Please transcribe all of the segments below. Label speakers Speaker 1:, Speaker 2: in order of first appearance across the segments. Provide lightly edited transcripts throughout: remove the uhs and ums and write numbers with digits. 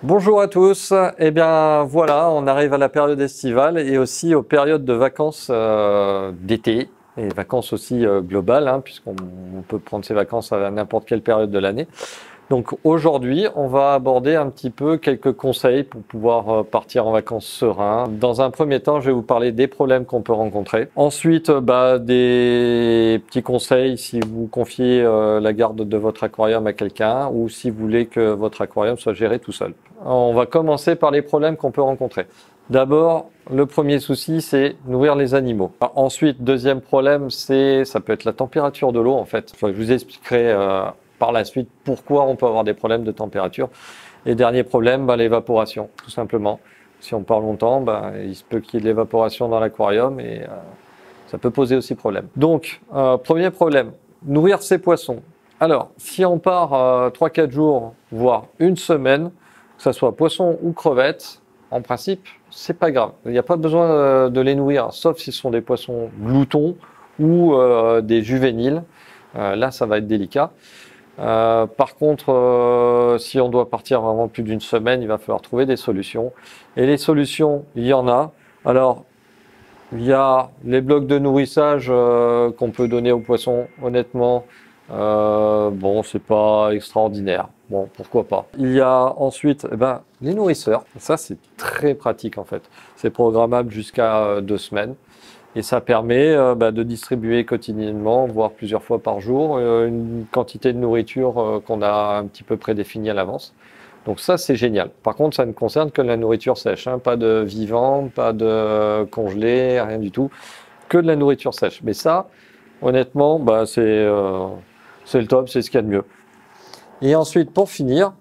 Speaker 1: Bonjour à tous, eh bien voilà, on arrive à la période estivale et aussi aux périodes de vacances d'été et vacances aussi globales, hein, puisqu'on peut prendre ses vacances à n'importe quelle période de l'année. Donc aujourd'hui, on va aborder un petit peu quelques conseils pour pouvoir partir en vacances serein. Dans un premier temps, je vais vous parler des problèmes qu'on peut rencontrer. Ensuite, des petits conseils si vous confiez la garde de votre aquarium à quelqu'un ou si vous voulez que votre aquarium soit géré tout seul. On va commencer par les problèmes qu'on peut rencontrer. D'abord, le premier souci, c'est nourrir les animaux. Ensuite, deuxième problème, ça peut être la température de l'eau en fait. Je vous expliquerai par la suite pourquoi on peut avoir des problèmes de température. Et dernier problème, l'évaporation, tout simplement. Si on part longtemps, il se peut qu'il y ait de l'évaporation dans l'aquarium et ça peut poser aussi problème. Donc, premier problème, nourrir ses poissons. Alors, si on part 3-4 jours, voire une semaine, que ce soit poisson ou crevettes, en principe, c'est pas grave. Il n'y a pas besoin de les nourrir, sauf si ce sont des poissons gloutons ou des juvéniles. Là, ça va être délicat. Par contre, si on doit partir vraiment plus d'une semaine, il va falloir trouver des solutions. Et les solutions, il y en a. Alors, il y a les blocs de nourrissage qu'on peut donner aux poissons. Honnêtement, bon, c'est pas extraordinaire. Bon, pourquoi pas. Il y a ensuite les nourrisseurs. Ça, c'est très pratique en fait. C'est programmable jusqu'à 2 semaines. Et ça permet de distribuer quotidiennement, voire plusieurs fois par jour, une quantité de nourriture qu'on a un petit peu prédéfinie à l'avance. Donc ça, c'est génial. Par contre, ça ne concerne que la nourriture sèche, hein, pas de vivant, pas de congelé, rien du tout, que de la nourriture sèche. Mais ça, honnêtement, c'est le top, c'est ce qu'il y a de mieux. Et ensuite, pour finir,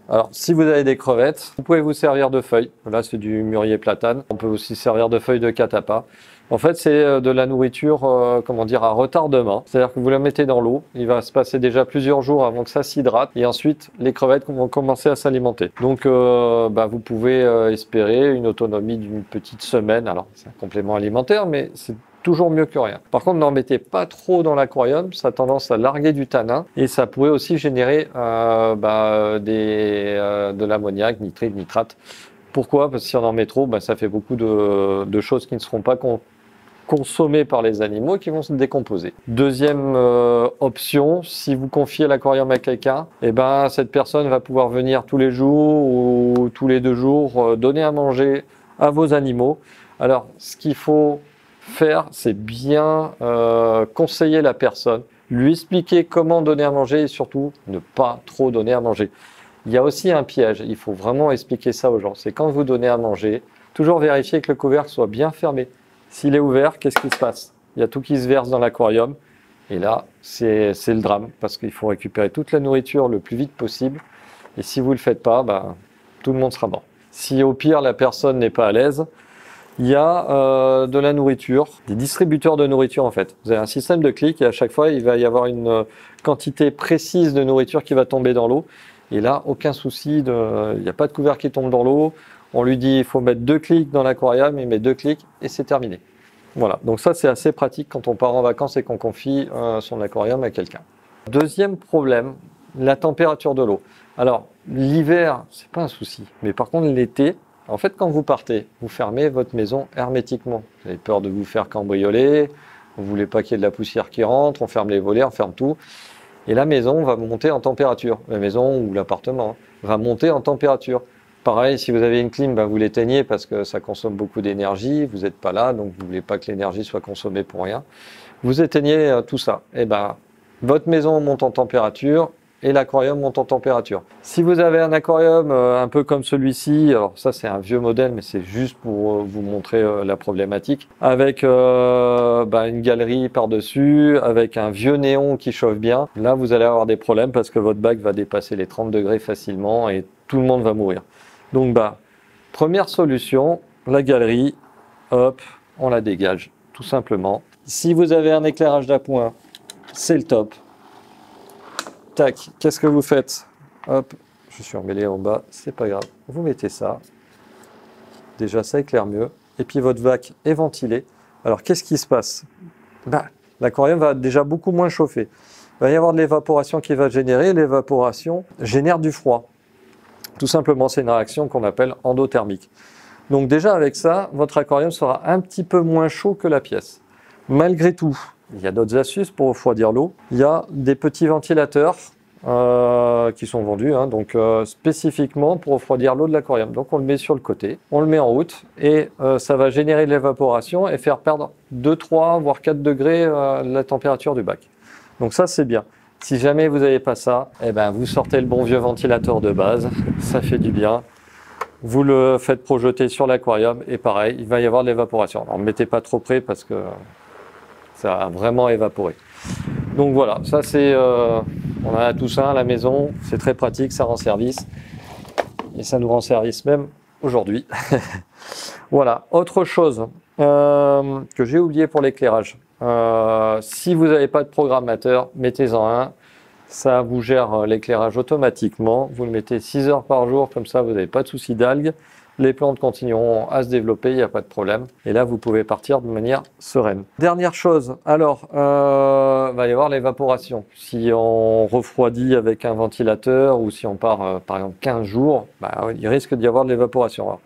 Speaker 1: alors si vous avez des crevettes, vous pouvez vous servir de feuilles. Là, c'est du mûrier platane. On peut aussi servir de feuilles de catapa. En fait, c'est de la nourriture, à retardement. C'est-à-dire que vous la mettez dans l'eau, il va se passer déjà plusieurs jours avant que ça s'hydrate, et ensuite les crevettes vont commencer à s'alimenter. Donc, vous pouvez espérer une autonomie d'une petite semaine. Alors, c'est un complément alimentaire, mais c'est toujours mieux que rien. Par contre, n'en mettez pas trop dans l'aquarium, ça a tendance à larguer du tanin et ça pourrait aussi générer de l'ammoniac, nitrite, nitrate. Pourquoi? Parce que si on en met trop, ça fait beaucoup de choses qui ne seront pas consommées par les animaux et qui vont se décomposer. Deuxième option, si vous confiez l'aquarium à quelqu'un, cette personne va pouvoir venir tous les jours ou tous les 2 jours donner à manger à vos animaux. Alors, ce qu'il faut faire, c'est bien conseiller la personne, lui expliquer comment donner à manger et surtout ne pas trop donner à manger. Il y a aussi un piège, il faut vraiment expliquer ça aux gens. C'est quand vous donnez à manger, toujours vérifier que le couvercle soit bien fermé. S'il est ouvert, qu'est-ce qui se passe? Il y a tout qui se verse dans l'aquarium et là, c'est le drame parce qu'il faut récupérer toute la nourriture le plus vite possible et si vous ne le faites pas, tout le monde sera mort. Si au pire, la personne n'est pas à l'aise, il y a de la nourriture, des distributeurs de nourriture en fait. Vous avez un système de clics et à chaque fois, il va y avoir une quantité précise de nourriture qui va tomber dans l'eau. Et là, aucun souci, il n'y a pas de couvercle qui tombe dans l'eau. On lui dit il faut mettre 2 clics dans l'aquarium, il met 2 clics et c'est terminé. Voilà, donc ça c'est assez pratique quand on part en vacances et qu'on confie son aquarium à quelqu'un. Deuxième problème, la température de l'eau. Alors, l'hiver, c'est pas un souci, mais par contre l'été, en fait, quand vous partez, vous fermez votre maison hermétiquement. Vous avez peur de vous faire cambrioler, vous voulez pas qu'il y ait de la poussière qui rentre, on ferme les volets, on ferme tout. Et la maison va monter en température. La maison ou l'appartement va monter en température. Pareil, si vous avez une clim, vous l'éteignez parce que ça consomme beaucoup d'énergie. Vous n'êtes pas là, donc vous voulez pas que l'énergie soit consommée pour rien. Vous éteignez tout ça. Et votre maison monte en température et l'aquarium monte en température. Si vous avez un aquarium un peu comme celui-ci, alors ça c'est un vieux modèle, mais c'est juste pour vous montrer la problématique, avec une galerie par-dessus, avec un vieux néon qui chauffe bien, là vous allez avoir des problèmes parce que votre bac va dépasser les 30 degrés facilement et tout le monde va mourir. Donc première solution, la galerie, hop, on la dégage, tout simplement. Si vous avez un éclairage d'appoint, c'est le top. Tac, qu'est-ce que vous faites? Hop, je suis emmêlé en bas, c'est pas grave. Vous mettez ça. Déjà, ça éclaire mieux. Et puis, votre bac est ventilé. Alors, qu'est-ce qui se passe? L'aquarium va déjà beaucoup moins chauffer. Il va y avoir de l'évaporation qui va générer. L'évaporation génère du froid. Tout simplement, c'est une réaction qu'on appelle endothermique. Donc déjà avec ça, votre aquarium sera un petit peu moins chaud que la pièce. Malgré tout, il y a d'autres astuces pour refroidir l'eau. Il y a des petits ventilateurs qui sont vendus, hein, donc spécifiquement pour refroidir l'eau de l'aquarium. Donc on le met sur le côté, on le met en route et ça va générer de l'évaporation et faire perdre 2, 3, voire 4 degrés la température du bac. Donc ça c'est bien. Si jamais vous n'avez pas ça, eh ben, vous sortez le bon vieux ventilateur de base, ça fait du bien. Vous le faites projeter sur l'aquarium et pareil, il va y avoir de l'évaporation. Alors ne mettez pas trop près parce que ça a vraiment évaporé. Donc voilà, ça c'est, on a tout ça à la maison, c'est très pratique, ça rend service. Et ça nous rend service même aujourd'hui. Voilà, autre chose que j'ai oublié pour l'éclairage. Si vous n'avez pas de programmateur, mettez-en un. Ça vous gère l'éclairage automatiquement. Vous le mettez 6 heures par jour, comme ça vous n'avez pas de souci d'algues. Les plantes continueront à se développer, il n'y a pas de problème. Et là, vous pouvez partir de manière sereine. Dernière chose, alors, va y avoir l'évaporation. Si on refroidit avec un ventilateur ou si on part, par exemple, 15 jours, il risque d'y avoir de l'évaporation. Alors,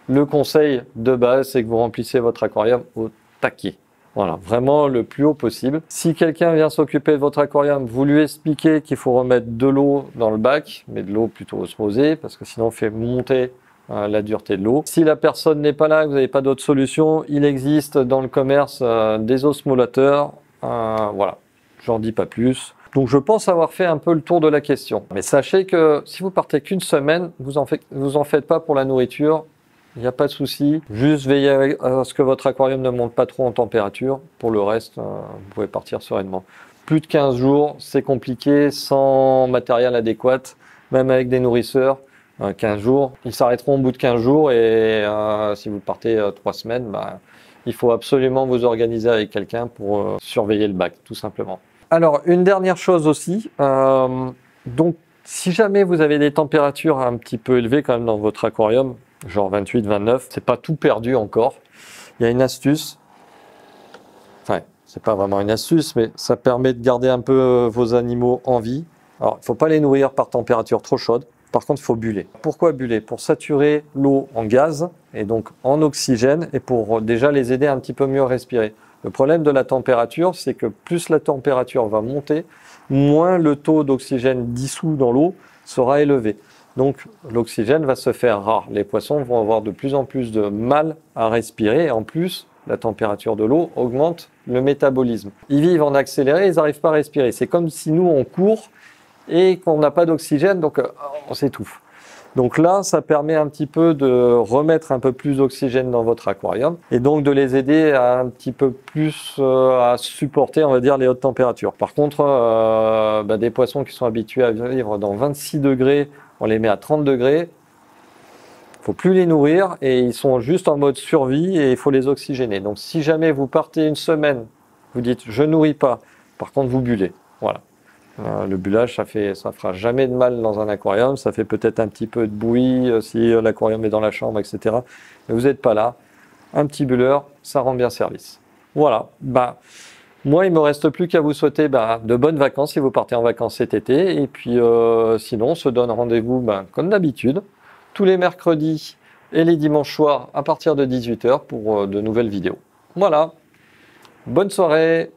Speaker 1: le conseil de base, c'est que vous remplissez votre aquarium au taquet. Voilà, vraiment le plus haut possible. Si quelqu'un vient s'occuper de votre aquarium, vous lui expliquez qu'il faut remettre de l'eau dans le bac, mais de l'eau plutôt osmosée, parce que sinon on fait monter la dureté de l'eau. Si la personne n'est pas là, que vous n'avez pas d'autre solution, il existe dans le commerce des osmolateurs. Voilà, j'en dis pas plus. Donc je pense avoir fait un peu le tour de la question. Mais sachez que si vous partez qu'une semaine, vous en faites pas pour la nourriture. Il n'y a pas de souci. Juste veillez à ce que votre aquarium ne monte pas trop en température. Pour le reste, vous pouvez partir sereinement. Plus de 15 jours, c'est compliqué sans matériel adéquat, même avec des nourrisseurs. 15 jours, ils s'arrêteront au bout de 15 jours et si vous partez 3 semaines, il faut absolument vous organiser avec quelqu'un pour surveiller le bac, tout simplement. Alors, une dernière chose aussi. Donc, si jamais vous avez des températures un petit peu élevées quand même dans votre aquarium, genre 28, 29, c'est pas tout perdu encore. Il y a une astuce. Enfin, c'est pas vraiment une astuce, mais ça permet de garder un peu vos animaux en vie. Alors, il ne faut pas les nourrir par température trop chaude. Par contre, il faut buller. Pourquoi buller? Pour saturer l'eau en gaz et donc en oxygène et pour déjà les aider un petit peu mieux à respirer. Le problème de la température, c'est que plus la température va monter, moins le taux d'oxygène dissous dans l'eau sera élevé. Donc l'oxygène va se faire rare. Les poissons vont avoir de plus en plus de mal à respirer et en plus, la température de l'eau augmente le métabolisme. Ils vivent en accéléré, ils n'arrivent pas à respirer. C'est comme si nous, on court et qu'on n'a pas d'oxygène, donc on s'étouffe. Donc là, ça permet un petit peu de remettre un peu plus d'oxygène dans votre aquarium et donc de les aider à un petit peu plus à supporter, on va dire, les hautes températures. Par contre, des poissons qui sont habitués à vivre dans 26 degrés, on les met à 30 degrés, il ne faut plus les nourrir et ils sont juste en mode survie et il faut les oxygéner. Donc si jamais vous partez une semaine, vous dites je nourris pas, par contre vous bullez. Voilà. Le bullage, ça fera jamais de mal dans un aquarium. Ça fait peut-être un petit peu de bruit si l'aquarium est dans la chambre, etc. Mais vous n'êtes pas là. Un petit bulleur, ça rend bien service. Voilà. Moi, il me reste plus qu'à vous souhaiter de bonnes vacances si vous partez en vacances cet été. Et puis, sinon, on se donne rendez-vous comme d'habitude, tous les mercredis et les dimanches soirs à partir de 18 h pour de nouvelles vidéos. Voilà. Bonne soirée.